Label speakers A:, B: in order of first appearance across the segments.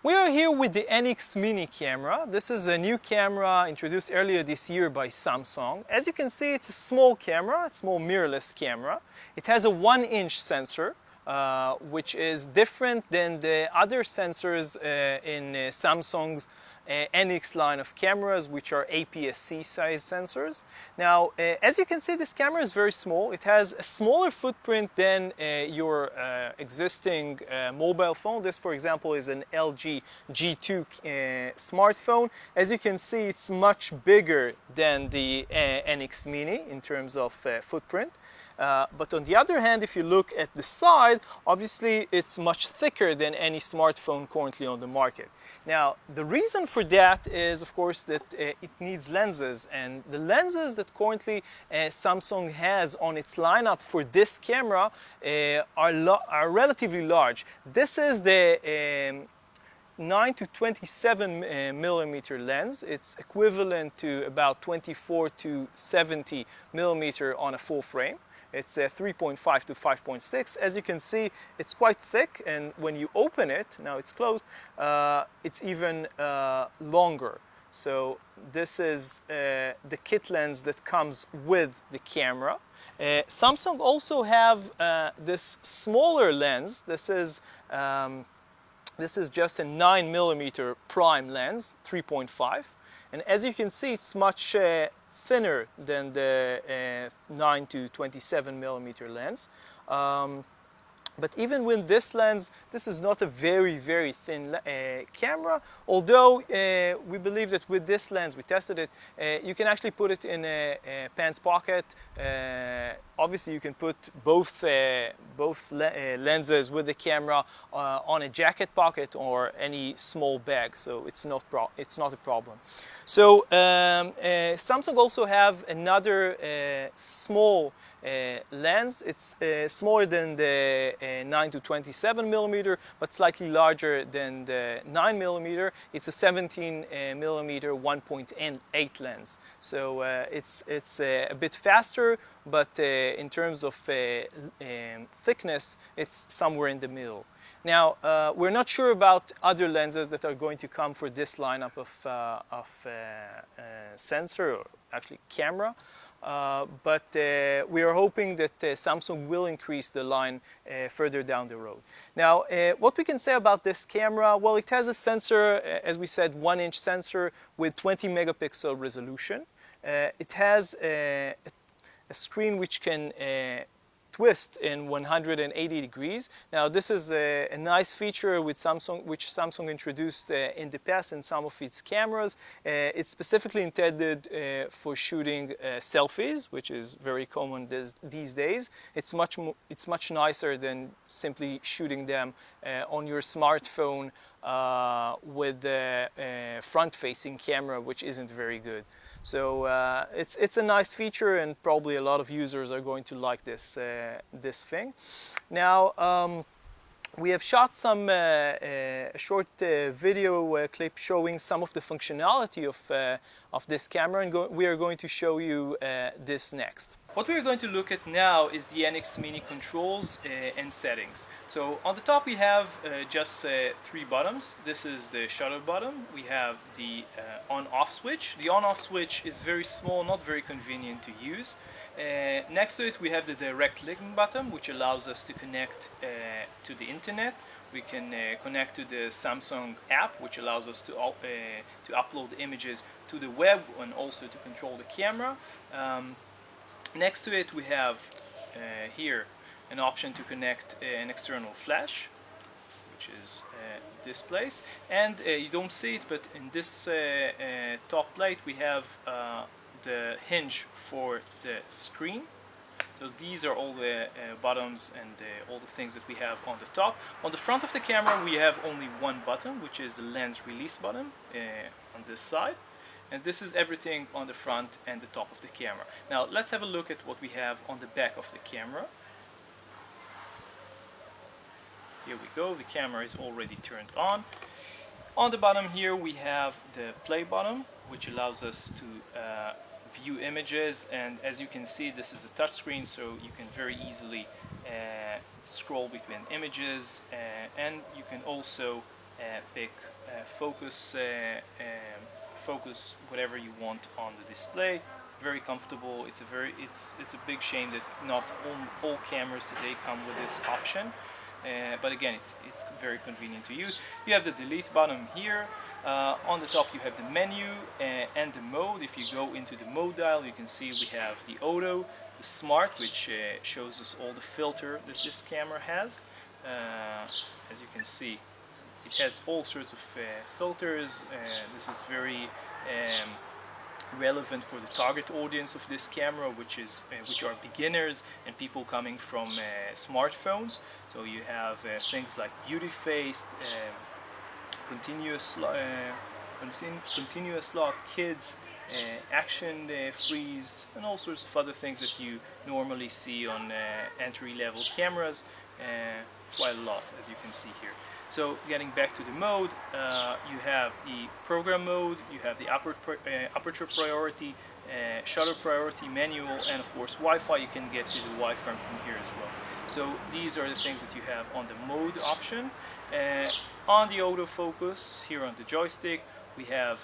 A: We are here with the NX Mini camera. This is a new camera introduced earlier this year by Samsung. As you can see, it's a small camera, a small mirrorless camera. It has a 1-inch sensor, which is different than the other sensors in Samsung's NX line of cameras, which are APS-C size sensors. Now, as you can see, this camera is very small. It has a smaller footprint than your existing mobile phone. This, for example, is an LG G2 smartphone. As you can see, it's much bigger than the NX Mini in terms of footprint. But on the other hand, if you look at the side, obviously it's much thicker than any smartphone currently on the market. Now, the reason for that is, of course, that it needs lenses, and the lenses that currently Samsung has on its lineup for this camera are relatively large. This is the 9 to 27 millimeter lens. It's equivalent to about 24 to 70 millimeter on a full frame. It's 3.5 to 5.6. As you can see, it's quite thick, and when you open it, now it's closed, it's even longer. So this is the kit lens that comes with the camera. Samsung also have this smaller lens. This is just a 9 millimeter prime lens, 3.5. And as you can see, it's much thinner than the 9 to 27 millimeter lens. But even with this lens, this is not a very thin camera. Although we believe that with this lens, we tested it, you can actually put it in a pants pocket. Obviously, you can put both lenses with the camera on a jacket pocket or any small bag, so it's not a problem. So Samsung also have another small lens. It's smaller than the 9 to 27 millimeter, but slightly larger than the 9 millimeter. It's a 17 millimeter 1.8 lens. So it's a bit faster, but in terms of thickness, it's somewhere in the middle. Now, we're not sure about other lenses that are going to come for this lineup of sensor, or actually camera, but we are hoping that Samsung will increase the line further down the road. Now, what we can say about this camera, well, it has a sensor, as we said, 1-inch sensor with 20 megapixel resolution. It has a screen which can twist in 180 degrees. Now, this is a nice feature with Samsung, which Samsung introduced in the past in some of its cameras. It's specifically intended for shooting selfies, which is very common these days. It's much nicer than simply shooting them on your smartphone with the front-facing camera, which isn't very good. So it's a nice feature, and probably a lot of users are going to like this thing. Now, we have shot some short video clip showing some of the functionality of this camera, and we are going to show you this next. What we are going to look at now is the NX Mini controls and settings. So on the top we have just 3 buttons. This is the shutter button. We have the on-off switch. The on-off switch is very small, not very convenient to use. Next to it we have the direct link button, which allows us to connect to the internet. We can connect to the Samsung app, which allows us to upload images to the web and also to control the camera. Next to it we have here an option to connect an external flash, which is this place, and you don't see it, but in this top plate we have the hinge for the screen. So these are all the buttons and all the things that we have on the top. On the front of the camera we have only one button, which is the lens release button on this side. And this is everything on the front and the top of the camera. Now let's have a look at what we have on the back of the camera. Here we go, the camera is already turned on. On the bottom here we have the play button, which allows us to view images, and as you can see, this is a touch screen, so you can very easily scroll between images, and you can also pick focus, focus whatever you want on the display. Very comfortable. It's a big shame that not all cameras today come with this option. But again, it's very convenient to use. You have the delete button here. On the top you have the menu and the mode. If you go into the mode dial, you can see we have the auto, the smart, which shows us all the filter that this camera has. As you can see, it has all sorts of filters. This is very relevant for the target audience of this camera, which are beginners and people coming from smartphones. So you have things like beauty faced, continuous lock, kids, action freeze, and all sorts of other things that you normally see on entry-level cameras. Quite a lot, as you can see here. So getting back to the mode, you have the program mode, you have the aperture priority, shutter priority, manual, and of course Wi-Fi. You can get to the Wi-Fi from here as well. So these are the things that you have on the mode option. On the autofocus, here on the joystick, we have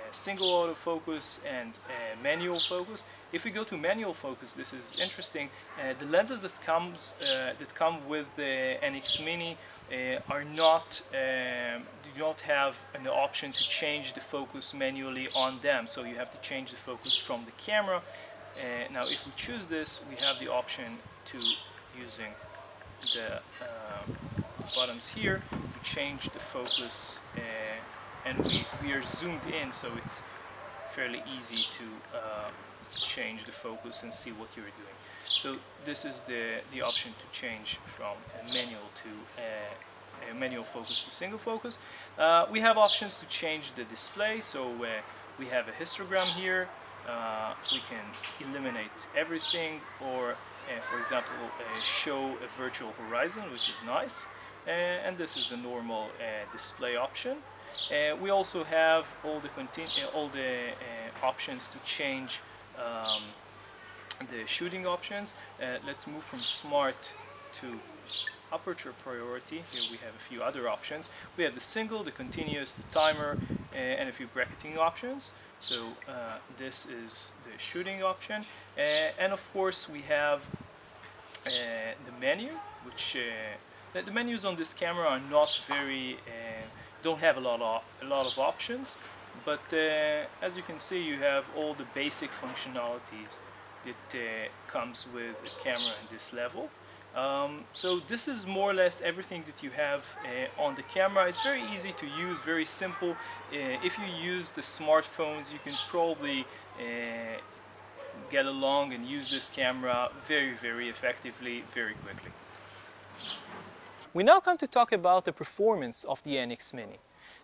A: single autofocus and manual focus. If we go to manual focus, this is interesting. The lenses that come with the NX Mini are not do not have an option to change the focus manually on them. So you have to change the focus from the camera. Now, if we choose this, we have the option to using the buttons here to change the focus, and we are zoomed in, so it's fairly easy to change the focus and see what you're doing. So this is the option to change from manual to manual focus to single focus. We have options to change the display. So we have a histogram here. We can eliminate everything, or for example show a virtual horizon, which is nice. And this is the normal display option. We also have all the options to change the shooting options. Let's move from smart to aperture priority. Here we have a few other options. We have the single, the continuous, the timer, and a few bracketing options. So this is the shooting option. And of course we have the menu, which the menus on this camera are not very don't have a lot of options, but as you can see, you have all the basic functionalities that comes with a camera in this level. So this is more or less everything that you have on the camera. It's very easy to use, very simple. If you use the smartphones, you can probably get along and use this camera very effectively, very quickly. We now come to talk about the performance of the NX Mini.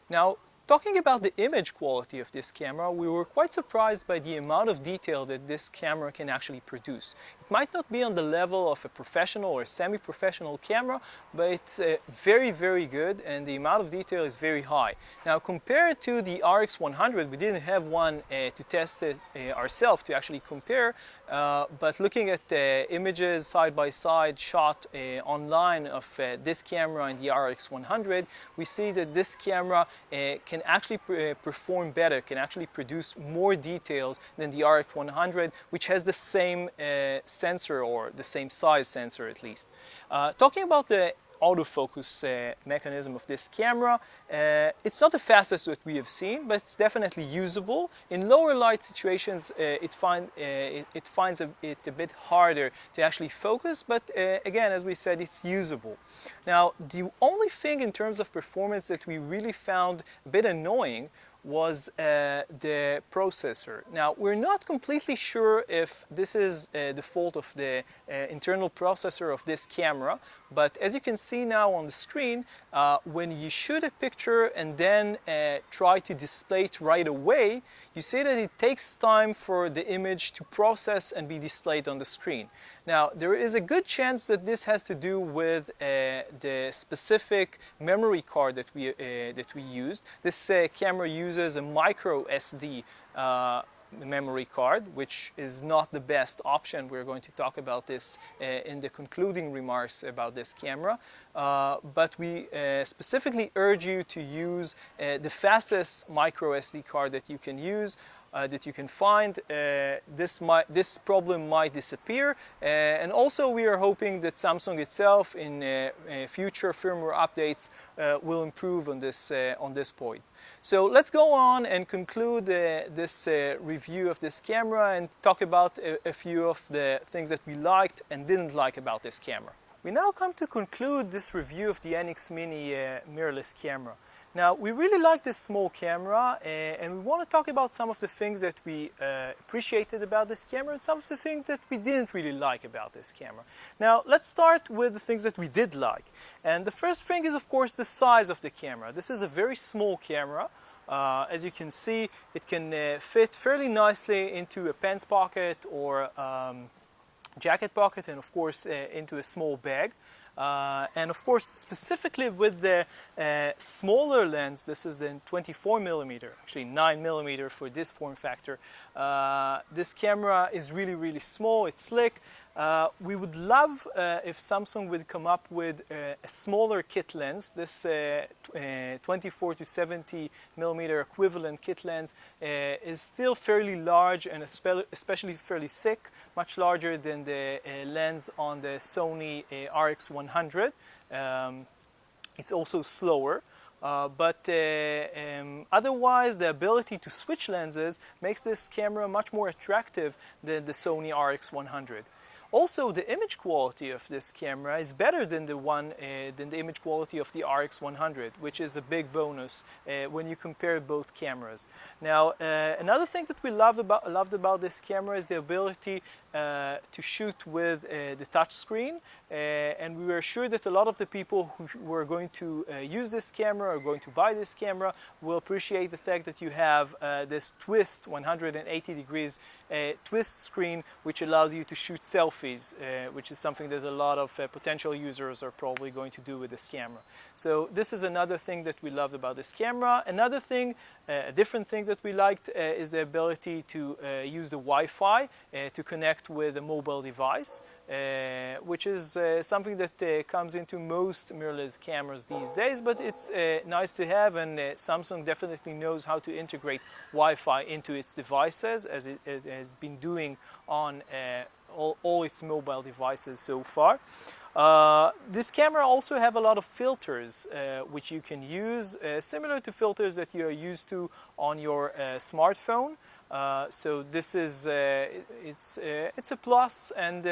A: Now, talking about the image quality of this camera, we were quite surprised by the amount of detail that this camera can actually produce. It might not be on the level of a professional or semi-professional camera, but it's very good, and the amount of detail is very high. Now, compared to the RX100, we didn't have one to test it ourselves to actually compare, but looking at images side by side shot online of this camera and the RX100, we see that this camera can actually perform better, can actually produce more details than the RX100, which has the same sensor, or the same size sensor at least. Talking about the autofocus mechanism of this camera, it's not the fastest that we have seen, but it's definitely usable. In lower light situations, it finds it a bit harder to actually focus, but again, as we said, it's usable. Now, the only thing in terms of performance that we really found a bit annoying was the processor. Now, we're not completely sure if this is the fault of the internal processor of this camera, but as you can see now on the screen, when you shoot a picture and then try to display it right away, you see that it takes time for the image to process and be displayed on the screen. Now, there is a good chance that this has to do with the specific memory card that we used. This camera uses a micro SD memory card, which is not the best option. We're going to talk about this in the concluding remarks about this camera. But we specifically urge you to use the fastest micro SD card that you can use, that you can find. This problem might disappear, and also we are hoping that Samsung itself in future firmware updates will improve on this point. So let's go on and conclude this review of this camera and talk about a few of the things that we liked and didn't like about this camera. We now come to conclude this review of the NX Mini mirrorless camera. Now, we really like this small camera, and we want to talk about some of the things that we appreciated about this camera and some of the things that we didn't really like about this camera. Now, let's start with the things that we did like. And the first thing is, of course, the size of the camera. This is a very small camera. As you can see, it can fit fairly nicely into a pants pocket or jacket pocket, and of course into a small bag. And of course, specifically with the smaller lens, this is the 24 millimeter, actually 9 millimeter for this form factor. This camera is really, really small, it's slick. We would love if Samsung would come up with a smaller kit lens. This 24 to 70 millimeter equivalent kit lens is still fairly large and especially fairly thick, much larger than the lens on the Sony RX100. It's also slower. But otherwise, the ability to switch lenses makes this camera much more attractive than the Sony RX100. Also, the image quality of this camera is better than the image quality of the RX100, which is a big bonus when you compare both cameras. Now, another thing that we loved about this camera is the ability to shoot with the touch screen, and we were sure that a lot of the people who were going to use this camera or going to buy this camera will appreciate the fact that you have this twist 180 degrees twist screen, which allows you to shoot selfies, which is something that a lot of potential users are probably going to do with this camera. So this is another thing that we loved about this camera. Another thing, a different thing that we liked is the ability to use the Wi-Fi to connect with a mobile device, which is something that comes into most mirrorless cameras these days, but it's nice to have, and Samsung definitely knows how to integrate Wi-Fi into its devices, as it has been doing on all its mobile devices so far. This camera also have a lot of filters which you can use, similar to filters that you are used to on your smartphone. So this is it's a plus, and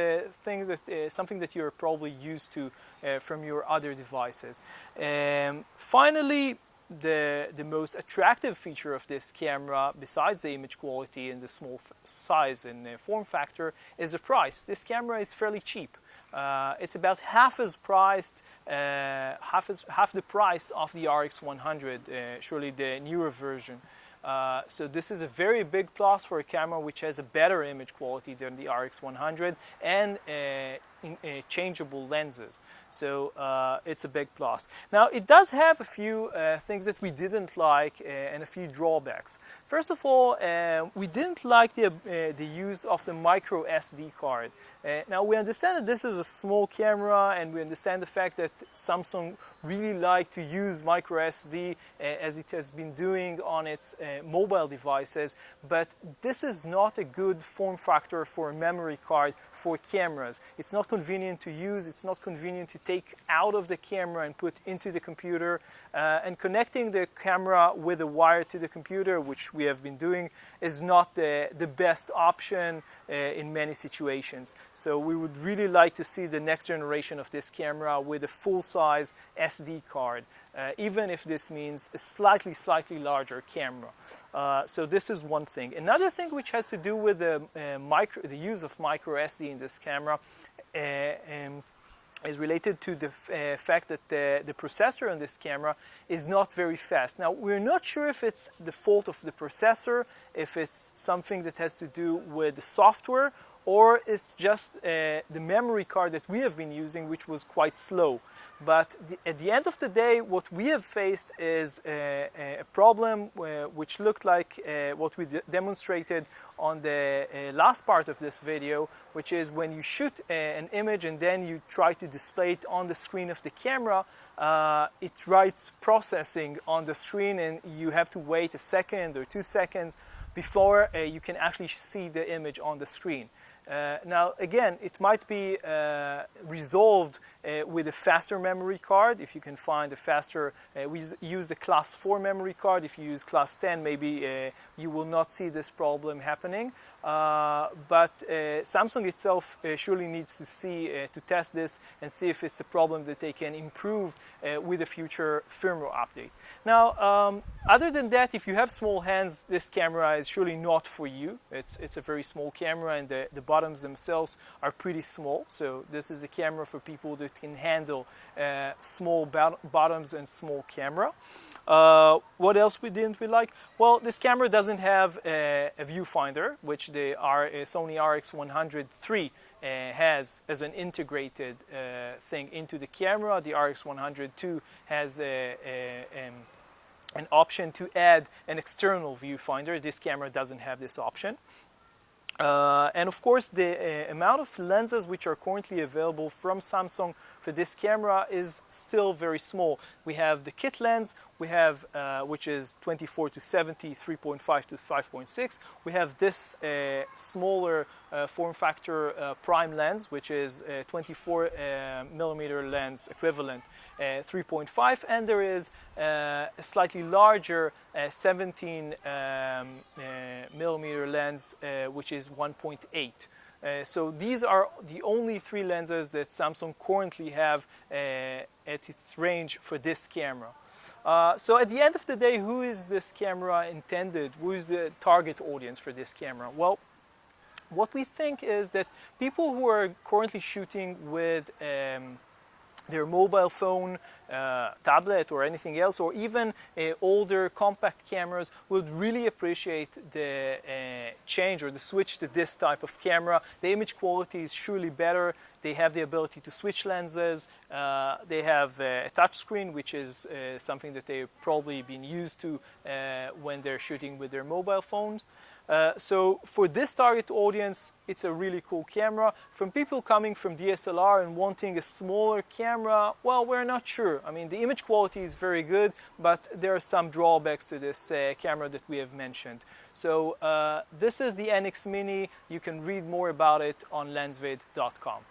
A: something that you're probably used to from your other devices. Finally, the most attractive feature of this camera, besides the image quality and the small size and form factor, is the price. This camera is fairly cheap. It's about half the price of the RX100, surely the newer version. So this is a very big plus for a camera which has a better image quality than the RX100 and changeable lenses. So it's a big plus. Now, it does have a few things that we didn't like and a few drawbacks. First of all, we didn't like the use of the micro SD card. Now, we understand that this is a small camera, and we understand the fact that Samsung really like to use micro SD as it has been doing on its mobile devices, but this is not a good form factor for a memory card for cameras. It's not convenient to use, it's not convenient to take out of the camera and put into the computer, and connecting the camera with a wire to the computer, which we have been doing, is not the best option in many situations. So we would really like to see the next generation of this camera with a full-size SD card, even if this means a slightly larger camera. So this is one thing. Another thing which has to do with the use of micro SD in this camera is related to the fact that the processor on this camera is not very fast. Now, we're not sure if it's the fault of the processor, if it's something that has to do with the software, or it's just the memory card that we have been using, which was quite slow. But at the end of the day, what we have faced is a problem which looked like what we demonstrated on the last part of this video, which is when you shoot an image and then you try to display it on the screen of the camera, it writes processing on the screen, and you have to wait a second or 2 seconds before you can actually see the image on the screen. Now, again, it might be resolved with a faster memory card. If you can find a faster, we use the class 4 memory card. If you use class 10, maybe you will not see this problem happening. But Samsung itself surely needs to test this and see if it's a problem that they can improve with a future firmware update. Now, other than that, if you have small hands, this camera is surely not for you. It's a very small camera, and the bottoms themselves are pretty small. So this is a camera for people that can handle small bottoms and small camera. What else didn't we like? Well, this camera doesn't have a viewfinder, which the Sony RX100 III has as an integrated thing into the camera. The RX100 II has an option to add an external viewfinder. This camera doesn't have this option. And of course, the amount of lenses which are currently available from Samsung for this camera is still very small. We have the kit lens, we have which is 24 to 70, 3.5 to 5.6. We have this smaller form factor prime lens, which is 24 millimeter lens equivalent, 3.5, and there is a slightly larger 17 millimeter lens, which is 1.8. So these are the only 3 lenses that Samsung currently have at its range for this camera. So at the end of the day, who is this camera intended? Who is the target audience for this camera? Well, what we think is that people who are currently shooting with their mobile phone, tablet, or anything else, or even older compact cameras, would really appreciate the change or the switch to this type of camera. The image quality is surely better. They have the ability to switch lenses. They have a touch screen, which is something that they've probably been used to when they're shooting with their mobile phones. So for this target audience, it's a really cool camera. From people coming from DSLR and wanting a smaller camera, well, we're not sure. I mean, the image quality is very good, but there are some drawbacks to this camera that we have mentioned. So this is the NX Mini. You can read more about it on lensvid.com.